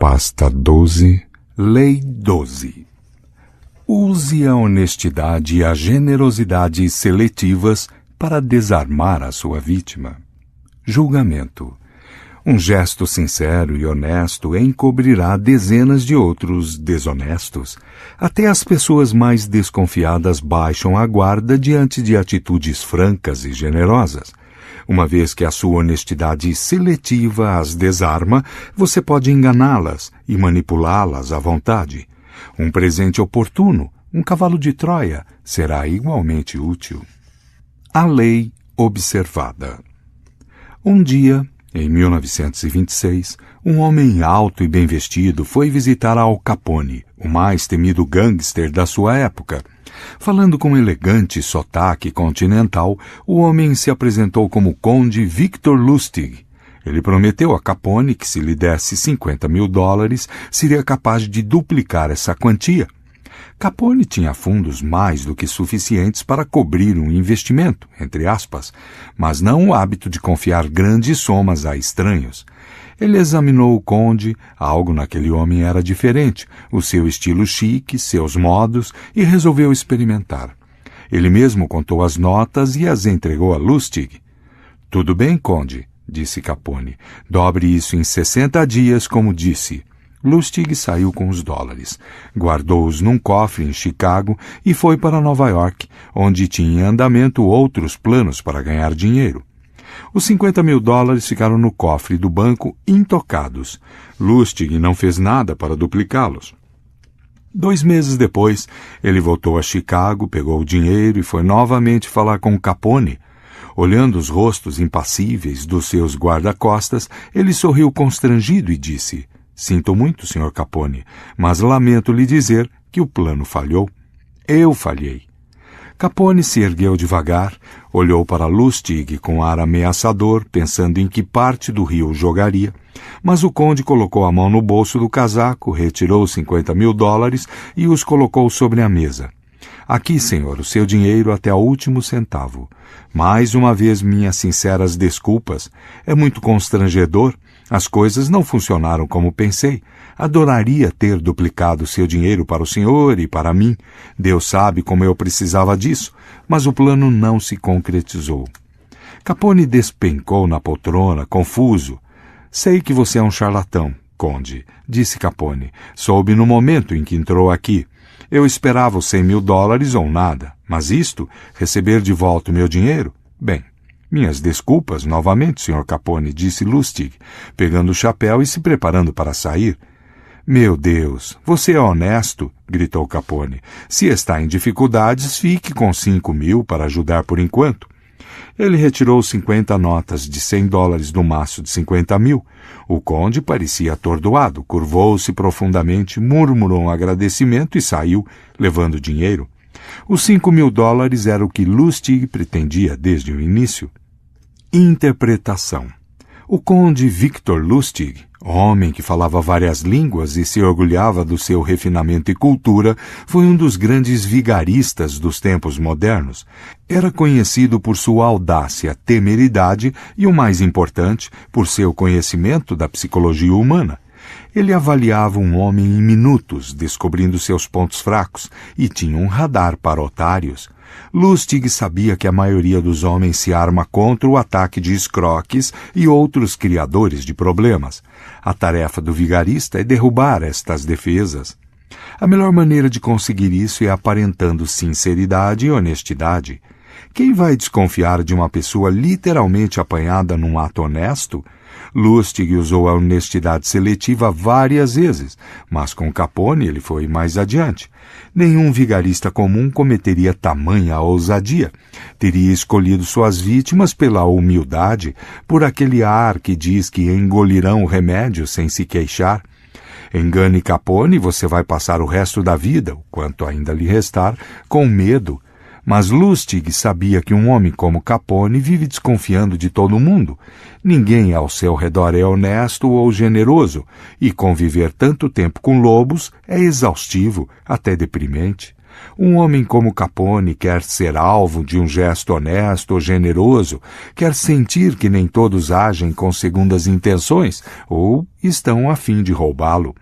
Pasta 12, Lei 12. Use a honestidade e a generosidade seletivas para desarmar a sua vítima. Julgamento. Um gesto sincero e honesto encobrirá dezenas de outros desonestos. Até as pessoas mais desconfiadas baixam a guarda diante de atitudes francas e generosas. Uma vez que a sua honestidade seletiva as desarma, você pode enganá-las e manipulá-las à vontade. Um presente oportuno, um cavalo de Troia, será igualmente útil. A lei observada. Um dia, em 1926, um homem alto e bem vestido foi visitar Al Capone, o mais temido gangster da sua época. Falando com um elegante sotaque continental, o homem se apresentou como Conde Victor Lustig. Ele prometeu a Capone que, se lhe desse $50 mil, seria capaz de duplicar essa quantia. Capone tinha fundos mais do que suficientes para cobrir um investimento, entre aspas, mas não o hábito de confiar grandes somas a estranhos. Ele examinou o conde, algo naquele homem era diferente, o seu estilo chique, seus modos, e resolveu experimentar. Ele mesmo contou as notas e as entregou a Lustig. "Tudo bem, conde", disse Capone. "Dobre isso em 60 dias, como disse." Lustig saiu com os dólares, guardou-os num cofre em Chicago e foi para Nova York, onde tinha em andamento outros planos para ganhar dinheiro. Os $50 mil ficaram no cofre do banco intocados. Lustig não fez nada para duplicá-los. 2 meses depois, ele voltou a Chicago, pegou o dinheiro e foi novamente falar com Capone. Olhando os rostos impassíveis dos seus guarda-costas, ele sorriu constrangido e disse: "Sinto muito, Sr. Capone, mas lamento lhe dizer que o plano falhou. Eu falhei." Capone se ergueu devagar, olhou para Lustig com ar ameaçador, pensando em que parte do rio jogaria, mas o conde colocou a mão no bolso do casaco, retirou os $50 mil e os colocou sobre a mesa. "Aqui, senhor, o seu dinheiro até o último centavo. Mais uma vez, minhas sinceras desculpas. É muito constrangedor. As coisas não funcionaram como pensei. Adoraria ter duplicado seu dinheiro para o senhor e para mim. Deus sabe como eu precisava disso, mas o plano não se concretizou." Capone despencou na poltrona, confuso. "Sei que você é um charlatão, conde", disse Capone. "Soube no momento em que entrou aqui. Eu esperava os $100 mil ou nada, mas isto, receber de volta o meu dinheiro? Bem, minhas desculpas novamente, Sr. Capone", disse Lustig, pegando o chapéu e se preparando para sair. "Meu Deus, você é honesto", gritou Capone. "Se está em dificuldades, fique com $5 mil para ajudar por enquanto." Ele retirou 50 notas de $100 do maço de 50 mil. O conde parecia atordoado, curvou-se profundamente, murmurou um agradecimento e saiu, levando o dinheiro. Os $5 mil era o que Lustig pretendia desde o início. Interpretação. O conde Victor Lustig, homem que falava várias línguas e se orgulhava do seu refinamento e cultura, foi um dos grandes vigaristas dos tempos modernos. Era conhecido por sua audácia, temeridade e, o mais importante, por seu conhecimento da psicologia humana. Ele avaliava um homem em minutos, descobrindo seus pontos fracos, e tinha um radar para otários. Lustig sabia que a maioria dos homens se arma contra o ataque de escroques e outros criadores de problemas. A tarefa do vigarista é derrubar estas defesas. A melhor maneira de conseguir isso é aparentando sinceridade e honestidade. Quem vai desconfiar de uma pessoa literalmente apanhada num ato honesto? Lustig usou a honestidade seletiva várias vezes, mas com Capone ele foi mais adiante. Nenhum vigarista comum cometeria tamanha ousadia. Teria escolhido suas vítimas pela humildade, por aquele ar que diz que engolirão o remédio sem se queixar. Engane Capone e você vai passar o resto da vida, o quanto ainda lhe restar, com medo. Mas Lustig sabia que um homem como Capone vive desconfiando de todo mundo. Ninguém ao seu redor é honesto ou generoso, e conviver tanto tempo com lobos é exaustivo, até deprimente. Um homem como Capone quer ser alvo de um gesto honesto ou generoso, quer sentir que nem todos agem com segundas intenções ou estão a fim de roubá-lo.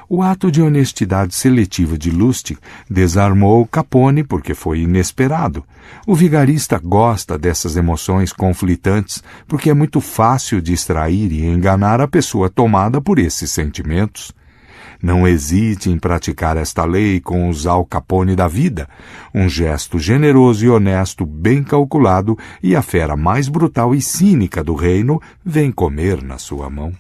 O ato de honestidade seletiva de Lustig desarmou Capone porque foi inesperado. O vigarista gosta dessas emoções conflitantes porque é muito fácil distrair e enganar a pessoa tomada por esses sentimentos. Não hesite em praticar esta lei com os Al Capone da vida, um gesto generoso e honesto bem calculado e a fera mais brutal e cínica do reino vem comer na sua mão.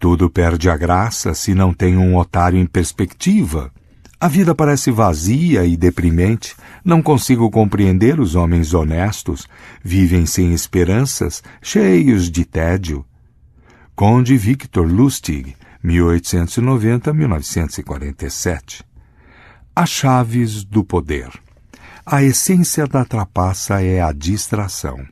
Tudo perde a graça se não tem um otário em perspectiva. A vida parece vazia e deprimente. Não consigo compreender os homens honestos. Vivem sem esperanças, cheios de tédio. Conde Victor Lustig, 1890-1947. As chaves do poder. A essência da trapaça é a distração.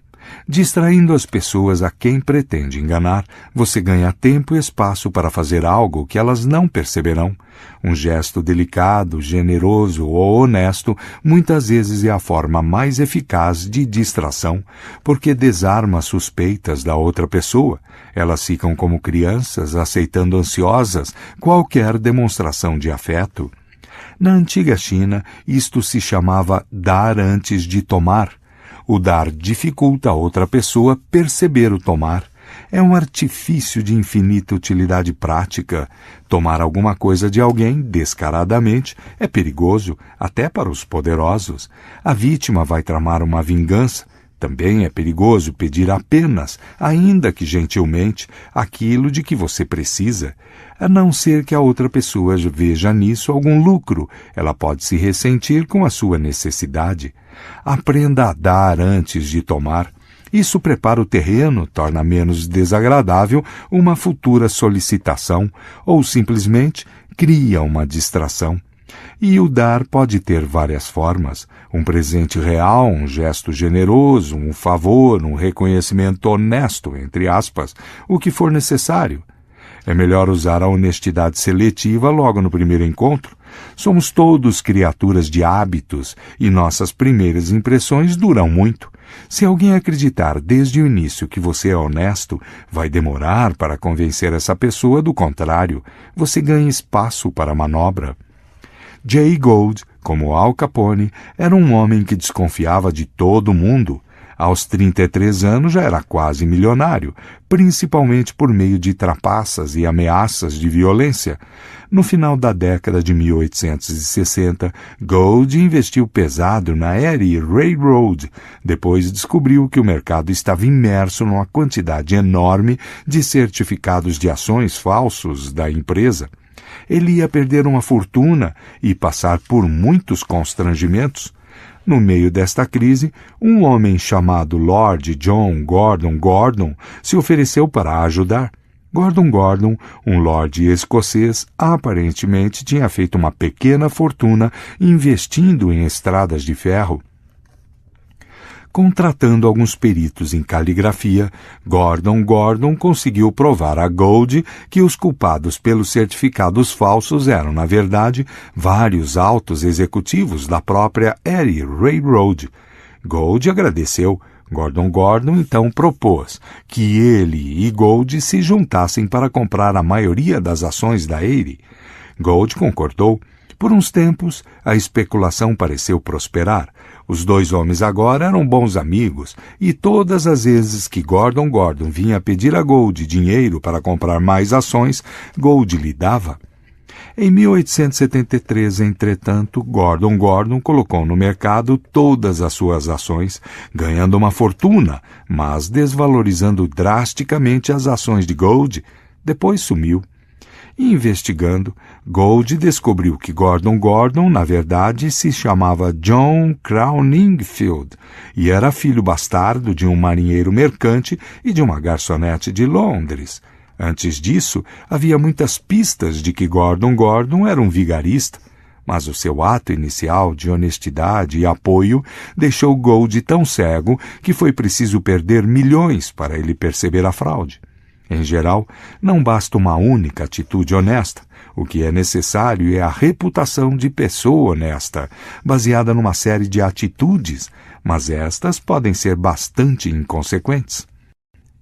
Distraindo as pessoas a quem pretende enganar, você ganha tempo e espaço para fazer algo que elas não perceberão. Um gesto delicado, generoso ou honesto muitas vezes é a forma mais eficaz de distração, porque desarma as suspeitas da outra pessoa. Elas ficam como crianças, aceitando ansiosas qualquer demonstração de afeto. Na antiga China, isto se chamava dar antes de tomar. O dar dificulta a outra pessoa perceber o tomar. É um artifício de infinita utilidade prática. Tomar alguma coisa de alguém descaradamente é perigoso, até para os poderosos. A vítima vai tramar uma vingança. Também é perigoso pedir apenas, ainda que gentilmente, aquilo de que você precisa. A não ser que a outra pessoa veja nisso algum lucro, ela pode se ressentir com a sua necessidade. Aprenda a dar antes de tomar. Isso prepara o terreno, torna menos desagradável uma futura solicitação ou simplesmente cria uma distração. E o dar pode ter várias formas. Um presente real, um gesto generoso, um favor, um reconhecimento honesto, entre aspas, o que for necessário. É melhor usar a honestidade seletiva logo no primeiro encontro. Somos todos criaturas de hábitos e nossas primeiras impressões duram muito. Se alguém acreditar desde o início que você é honesto, vai demorar para convencer essa pessoa do contrário. Você ganha espaço para a manobra. Jay Gould, como Al Capone, era um homem que desconfiava de todo mundo. Aos 33 anos já era quase milionário, principalmente por meio de trapaças e ameaças de violência. No final da década de 1860, Gould investiu pesado na Erie Railroad. Depois descobriu que o mercado estava imerso numa quantidade enorme de certificados de ações falsos da empresa. Ele ia perder uma fortuna e passar por muitos constrangimentos. No meio desta crise, um homem chamado Lord John Gordon Gordon se ofereceu para ajudar. Gordon Gordon, um lord escocês, aparentemente tinha feito uma pequena fortuna investindo em estradas de ferro. Contratando alguns peritos em caligrafia, Gordon Gordon conseguiu provar a Gould que os culpados pelos certificados falsos eram, na verdade, vários altos executivos da própria Erie Railroad. Gould agradeceu. Gordon Gordon então propôs que ele e Gould se juntassem para comprar a maioria das ações da Erie. Gould concordou. Por uns tempos, a especulação pareceu prosperar. Os dois homens agora eram bons amigos, e todas as vezes que Gordon Gordon vinha pedir a Gould dinheiro para comprar mais ações, Gould lhe dava. Em 1873, entretanto, Gordon Gordon colocou no mercado todas as suas ações, ganhando uma fortuna, mas desvalorizando drasticamente as ações de Gould. Depois sumiu. Investigando, Gould descobriu que Gordon Gordon, na verdade, se chamava John Crowningfield e era filho bastardo de um marinheiro mercante e de uma garçonete de Londres. Antes disso, havia muitas pistas de que Gordon Gordon era um vigarista, mas o seu ato inicial de honestidade e apoio deixou Gould tão cego que foi preciso perder milhões para ele perceber a fraude. Em geral, não basta uma única atitude honesta. O que é necessário é a reputação de pessoa honesta, baseada numa série de atitudes, mas estas podem ser bastante inconsequentes.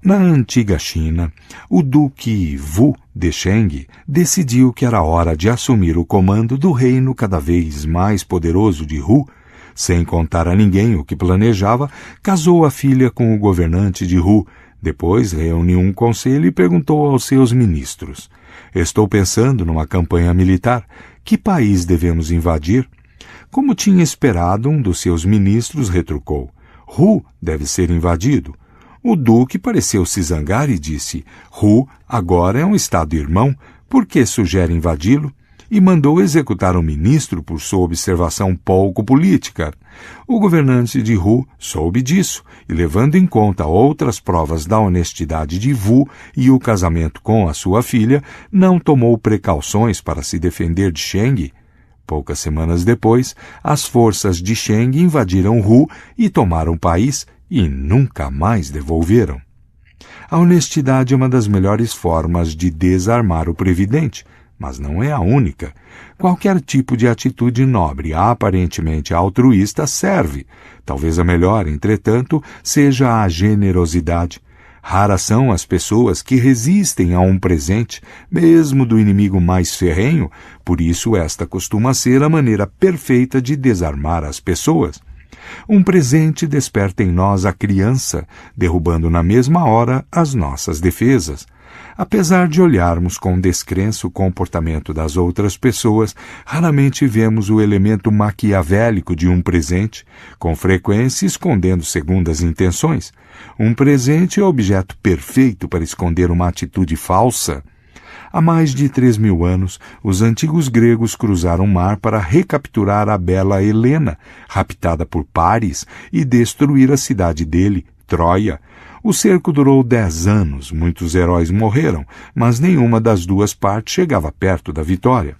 Na antiga China, o duque Wu de Sheng decidiu que era hora de assumir o comando do reino cada vez mais poderoso de Hu. Sem contar a ninguém o que planejava, casou a filha com o governante de Hu. Depois reuniu um conselho e perguntou aos seus ministros: "Estou pensando numa campanha militar. Que país devemos invadir?" Como tinha esperado, um dos seus ministros retrucou: "Hu deve ser invadido." O duque pareceu se zangar e disse: "Hu agora é um estado-irmão, por que sugere invadi-lo?" E mandou executar o ministro por sua observação pouco política. O governante de Hu soube disso e, levando em conta outras provas da honestidade de Wu e o casamento com a sua filha, não tomou precauções para se defender de Sheng. Poucas semanas depois, as forças de Sheng invadiram Hu e tomaram o país e nunca mais devolveram. A honestidade é uma das melhores formas de desarmar o previdente, mas não é a única. Qualquer tipo de atitude nobre, aparentemente altruísta, serve. Talvez a melhor, entretanto, seja a generosidade. Raras são as pessoas que resistem a um presente, mesmo do inimigo mais ferrenho, por isso esta costuma ser a maneira perfeita de desarmar as pessoas. Um presente desperta em nós a criança, derrubando na mesma hora as nossas defesas. Apesar de olharmos com descrença o comportamento das outras pessoas, raramente vemos o elemento maquiavélico de um presente, com frequência escondendo segundas intenções. Um presente é o objeto perfeito para esconder uma atitude falsa. Há mais de 3.000 anos, os antigos gregos cruzaram o mar para recapturar a bela Helena, raptada por Paris, e destruir a cidade dele, Troia. O cerco durou 10 anos, muitos heróis morreram, mas nenhuma das duas partes chegava perto da vitória.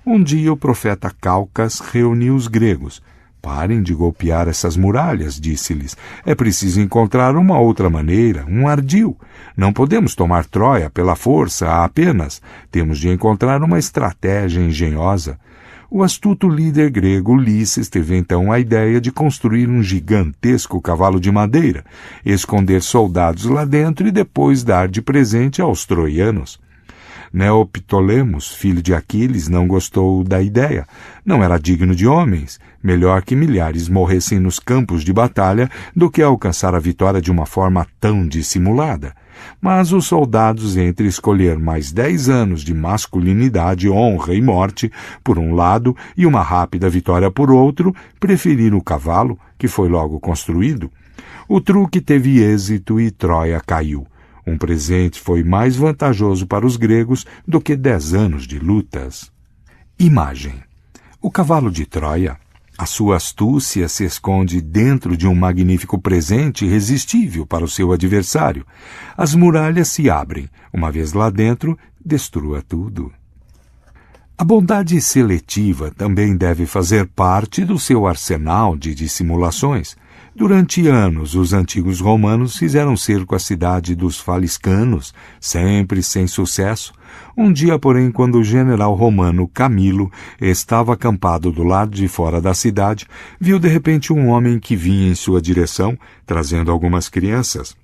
Um dia o profeta Calcas reuniu os gregos. "Parem de golpear essas muralhas", disse-lhes. "É preciso encontrar uma outra maneira, um ardil. Não podemos tomar Troia pela força apenas. Temos de encontrar uma estratégia engenhosa." O astuto líder grego Ulisses teve então a ideia de construir um gigantesco cavalo de madeira, esconder soldados lá dentro e depois dar de presente aos troianos. Neoptolemos, filho de Aquiles, não gostou da ideia. Não era digno de homens. Melhor que milhares morressem nos campos de batalha do que alcançar a vitória de uma forma tão dissimulada. Mas os soldados, entre escolher mais 10 anos de masculinidade, honra e morte, por um lado, e uma rápida vitória por outro, preferiram o cavalo, que foi logo construído. O truque teve êxito e Troia caiu. Um presente foi mais vantajoso para os gregos do que 10 anos de lutas. Imagem. O cavalo de Troia. A sua astúcia se esconde dentro de um magnífico presente irresistível para o seu adversário. As muralhas se abrem. Uma vez lá dentro, destrua tudo. A bondade seletiva também deve fazer parte do seu arsenal de dissimulações. Durante anos, os antigos romanos fizeram cerco à cidade dos faliscanos, sempre sem sucesso. Um dia, porém, quando o general romano Camilo estava acampado do lado de fora da cidade, viu de repente um homem que vinha em sua direção, trazendo algumas crianças.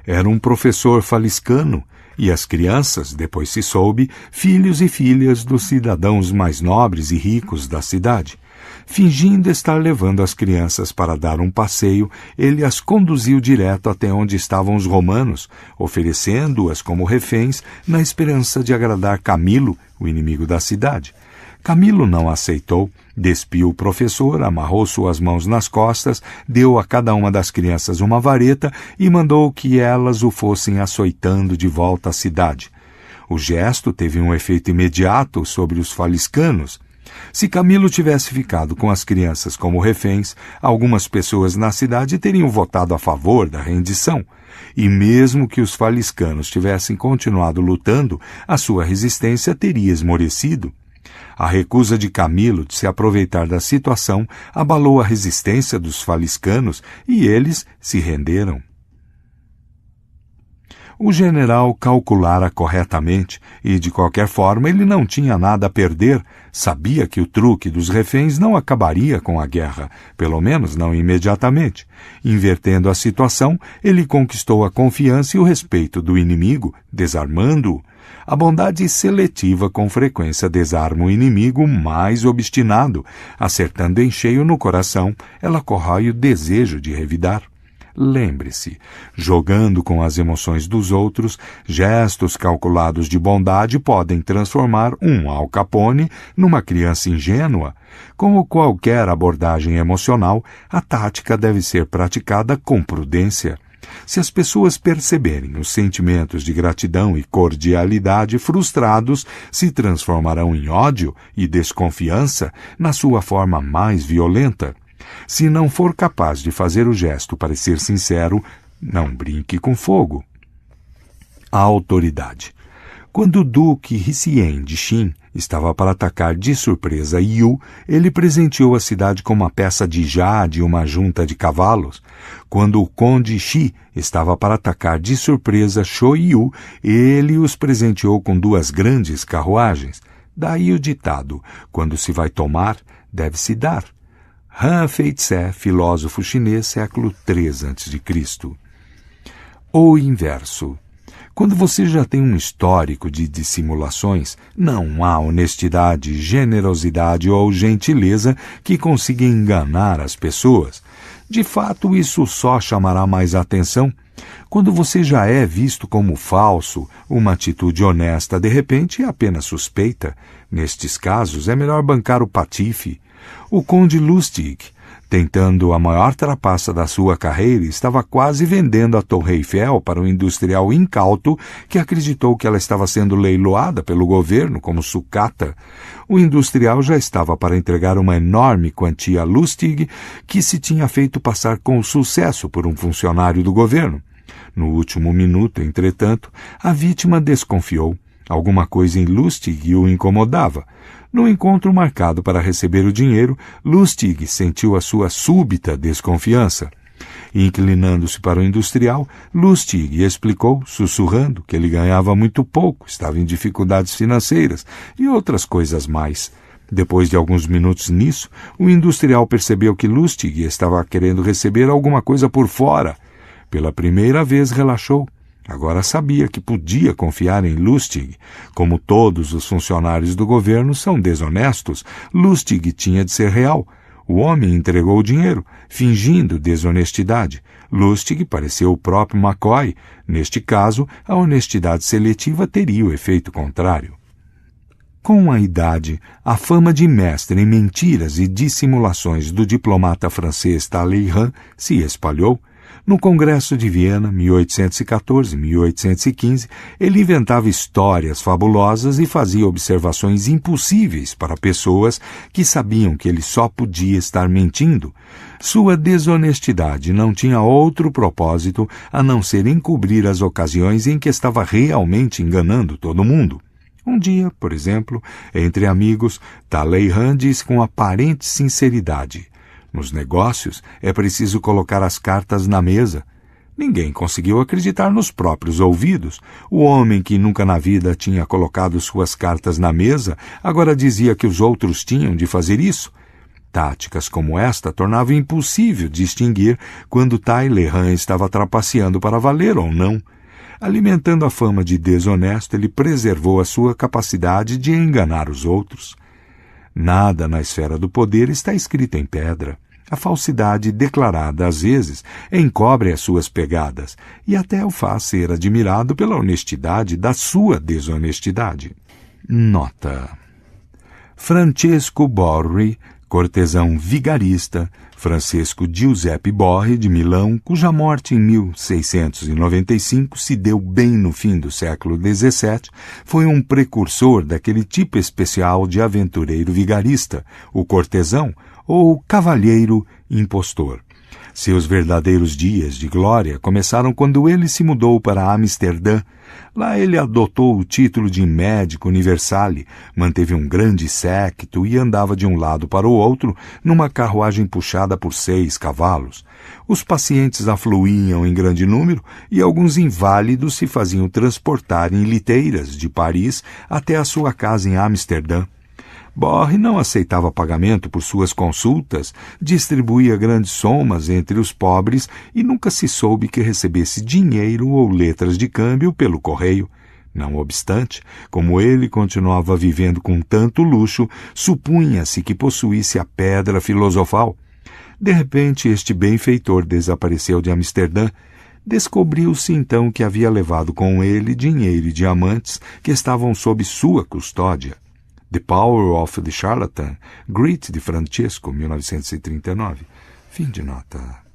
Era um professor faliscano, e as crianças, depois se soube, filhos e filhas dos cidadãos mais nobres e ricos da cidade. Fingindo estar levando as crianças para dar um passeio, ele as conduziu direto até onde estavam os romanos, oferecendo-as como reféns na esperança de agradar Camilo, o inimigo da cidade. Camilo não aceitou, despiu o professor, amarrou suas mãos nas costas, deu a cada uma das crianças uma vareta e mandou que elas o fossem açoitando de volta à cidade. O gesto teve um efeito imediato sobre os faliscanos. Se Camilo tivesse ficado com as crianças como reféns, algumas pessoas na cidade teriam votado a favor da rendição. E mesmo que os faliscanos tivessem continuado lutando, a sua resistência teria esmorecido. A recusa de Camilo de se aproveitar da situação abalou a resistência dos faliscanos e eles se renderam. O general calculara corretamente e, de qualquer forma, ele não tinha nada a perder. Sabia que o truque dos reféns não acabaria com a guerra, pelo menos não imediatamente. Invertendo a situação, ele conquistou a confiança e o respeito do inimigo, desarmando-o. A bondade seletiva com frequência desarma o inimigo mais obstinado. Acertando em cheio no coração, ela corrói o desejo de revidar. Lembre-se, jogando com as emoções dos outros, gestos calculados de bondade podem transformar um Al Capone numa criança ingênua. Como qualquer abordagem emocional, a tática deve ser praticada com prudência. Se as pessoas perceberem os sentimentos de gratidão e cordialidade frustrados, se transformarão em ódio e desconfiança na sua forma mais violenta. Se não for capaz de fazer o gesto parecer sincero, não brinque com fogo. A autoridade. Quando o duque Hsien de Qin estava para atacar de surpresa Yu, ele presenteou a cidade com uma peça de jade e uma junta de cavalos. Quando o conde Shi estava para atacar de surpresa Shoyu, ele os presenteou com 2 grandes carruagens. Daí o ditado: quando se vai tomar, deve-se dar. Han Fei-tse, filósofo chinês, século III a.C. O inverso. Quando você já tem um histórico de dissimulações, não há honestidade, generosidade ou gentileza que consiga enganar as pessoas. De fato, isso só chamará mais atenção. Quando você já é visto como falso, uma atitude honesta de repente é apenas suspeita. Nestes casos, é melhor bancar o patife. O conde Lustig, tentando a maior trapaça da sua carreira, estava quase vendendo a Torre Eiffel para um industrial incauto que acreditou que ela estava sendo leiloada pelo governo como sucata. O industrial já estava para entregar uma enorme quantia a Lustig, que se tinha feito passar com sucesso por um funcionário do governo. No último minuto, entretanto, a vítima desconfiou. Alguma coisa em Lustig o incomodava. No encontro marcado para receber o dinheiro, Lustig sentiu a sua súbita desconfiança. Inclinando-se para o industrial, Lustig explicou, sussurrando, que ele ganhava muito pouco, estava em dificuldades financeiras e outras coisas mais. Depois de alguns minutos nisso, o industrial percebeu que Lustig estava querendo receber alguma coisa por fora. Pela primeira vez relaxou. Agora sabia que podia confiar em Lustig. Como todos os funcionários do governo são desonestos, Lustig tinha de ser real. O homem entregou o dinheiro, fingindo desonestidade. Lustig pareceu o próprio McCoy. Neste caso, a honestidade seletiva teria o efeito contrário. Com a idade, a fama de mestre em mentiras e dissimulações do diplomata francês Talleyrand se espalhou. No Congresso de Viena, 1814-1815, ele inventava histórias fabulosas e fazia observações impossíveis para pessoas que sabiam que ele só podia estar mentindo. Sua desonestidade não tinha outro propósito a não ser encobrir as ocasiões em que estava realmente enganando todo mundo. Um dia, por exemplo, entre amigos, Talleyrand disse com aparente sinceridade: nos negócios, é preciso colocar as cartas na mesa. Ninguém conseguiu acreditar nos próprios ouvidos. O homem que nunca na vida tinha colocado suas cartas na mesa, agora dizia que os outros tinham de fazer isso. Táticas como esta tornavam impossível distinguir quando Talleyrand estava trapaceando para valer ou não. Alimentando a fama de desonesto, ele preservou a sua capacidade de enganar os outros. Nada na esfera do poder está escrito em pedra. A falsidade declarada, às vezes, encobre as suas pegadas e até o faz ser admirado pela honestidade da sua desonestidade. Nota: Francesco Borri, cortesão vigarista, Francesco Giuseppe Borri, de Milão, cuja morte em 1695 se deu bem no fim do século XVII, foi um precursor daquele tipo especial de aventureiro vigarista, o cortesão ou cavalheiro impostor. Seus verdadeiros dias de glória começaram quando ele se mudou para Amsterdã. Lá ele adotou o título de médico universale, manteve um grande séquito e andava de um lado para o outro numa carruagem puxada por 6 cavalos. Os pacientes afluíam em grande número e alguns inválidos se faziam transportar em liteiras de Paris até a sua casa em Amsterdã. Borre não aceitava pagamento por suas consultas, distribuía grandes somas entre os pobres e nunca se soube que recebesse dinheiro ou letras de câmbio pelo correio. Não obstante, como ele continuava vivendo com tanto luxo, supunha-se que possuísse a pedra filosofal. De repente, este benfeitor desapareceu de Amsterdã. Descobriu-se então que havia levado com ele dinheiro e diamantes que estavam sob sua custódia. The Power of the Charlatan, Grit de Francesco, 1939. Fim de nota.